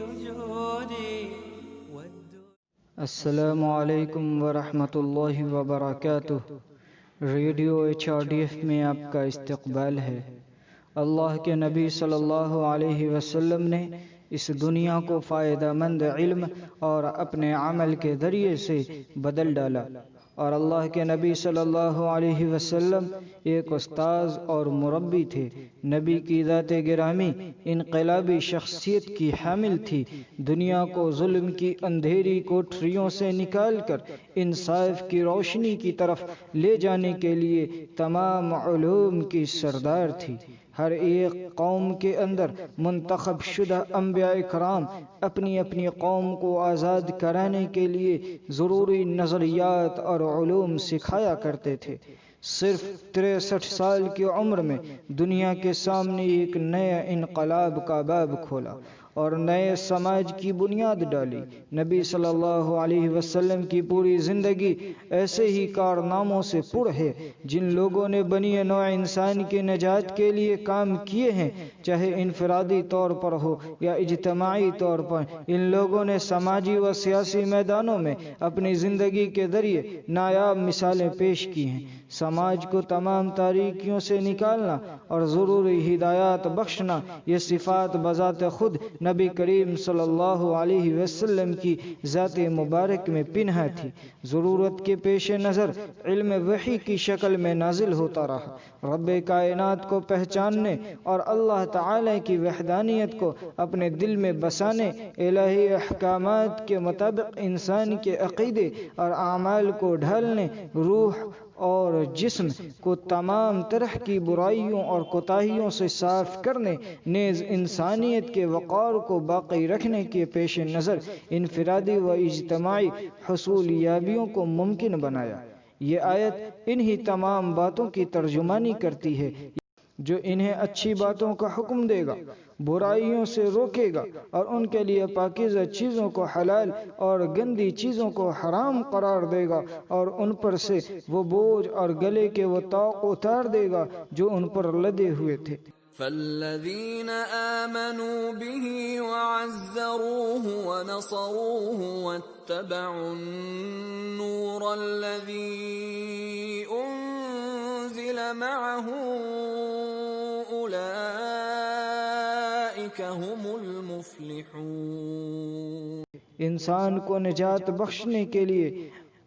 سجودي. السلام علیکم ورحمۃ اللہ وبرکاتہ. ریڈیو HRDF میں آپ کا استقبال ہے. اللہ کے نبی صلی اللہ علیہ وسلم نے اس دنیا کو فائدہ مند علم اور اپنے عمل کے ذریعے سے بدل ڈالا، اور اللہ کے نبی صلی اللہ علیہ وسلم ایک استاذ اور مربی تھے. نبی کی ذات گرامی انقلابی شخصیت کی حامل تھی. دنیا کو ظلم کی اندھیری کوٹھریوں سے نکال کر انصاف کی روشنی کی طرف لے جانے کے لیے تمام علوم کی سردار تھی. ہر ایک قوم کے اندر منتخب شدہ انبیاء کرام اپنی اپنی قوم کو آزاد کرانے کے لیے ضروری نظریات اور علوم سکھایا کرتے تھے. صرف 63 سال کی عمر میں دنیا کے سامنے ایک نیا انقلاب کا باب کھولا اور نئے سماج کی بنیاد ڈالی. نبی صلی اللہ علیہ وسلم کی پوری زندگی ایسے ہی کارناموں سے پر ہے جن لوگوں نے بنی نوع انسان کی نجات کے لیے کام کیے ہیں، چاہے انفرادی طور پر ہو یا اجتماعی طور پر. ان لوگوں نے سماجی و سیاسی میدانوں میں اپنی زندگی کے ذریعے نایاب مثالیں پیش کی ہیں. سماج کو تمام تاریکیوں سے نکالنا اور ضروری ہدایات بخشنا، یہ صفات بذات خود نبی کریم صلی اللہ علیہ وسلم کی ذات مبارک میں پنہاں تھی. ضرورت کے پیش نظر علم وحی کی شکل میں نازل ہوتا رہا. رب کائنات کو پہچاننے اور اللہ تعالی کی وحدانیت کو اپنے دل میں بسانے، الہی احکامات کے مطابق انسان کے عقیدے اور اعمال کو ڈھالنے، روح اور جسم کو تمام طرح کی برائیوں اور کوتاہیوں سے صاف کرنے، نیز انسانیت کے وقار کو باقی رکھنے کے پیش نظر انفرادی و اجتماعی حصول یابیوں کو ممکن بنایا. یہ آیت انہی تمام باتوں کی ترجمانی کرتی ہے جو انہیں اچھی باتوں کا حکم دے گا، برائیوں سے روکے گا اور ان کے لیے پاکیزہ چیزوں کو حلال اور گندی چیزوں کو حرام قرار دے گا، اور ان پر سے وہ بوجھ اور گلے کے وہ طاق اتار دے گا جو ان پر لدے ہوئے تھے. فالذين آمنوا به وعزروه ونصروه واتبعوا النور الذي أنزل معه أولئك هم المفلحون. انسان کو نجات بخشنے کے لیے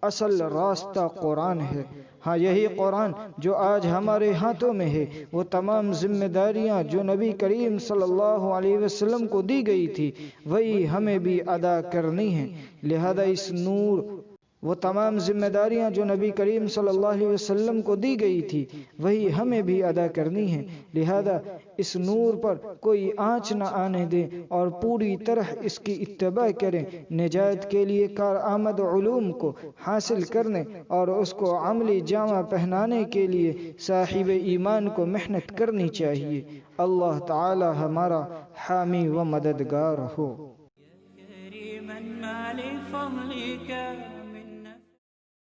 اصل راستہ قرآن ہے. ہاں، یہی قرآن جو آج ہمارے ہاتھوں میں ہے، وہ تمام ذمہ داریاں جو نبی کریم صلی اللہ علیہ وسلم کو دی گئی تھی وہی ہمیں بھی ادا کرنی ہیں. لہذا اس نور وہ تمام ذمہ داریاں جو نبی کریم صلی اللہ علیہ وسلم کو دی گئی تھی وہی ہمیں بھی ادا کرنی ہیں. لہذا اس نور پر کوئی آنچ نہ آنے دیں اور پوری طرح اس کی اتباع کریں. نجات کے لیے کارآمد علوم کو حاصل کرنے اور اس کو عملی جامہ پہنانے کے لیے صاحب ایمان کو محنت کرنی چاہیے. اللہ تعالی ہمارا حامی و مددگار ہو. كريما ما لفضلك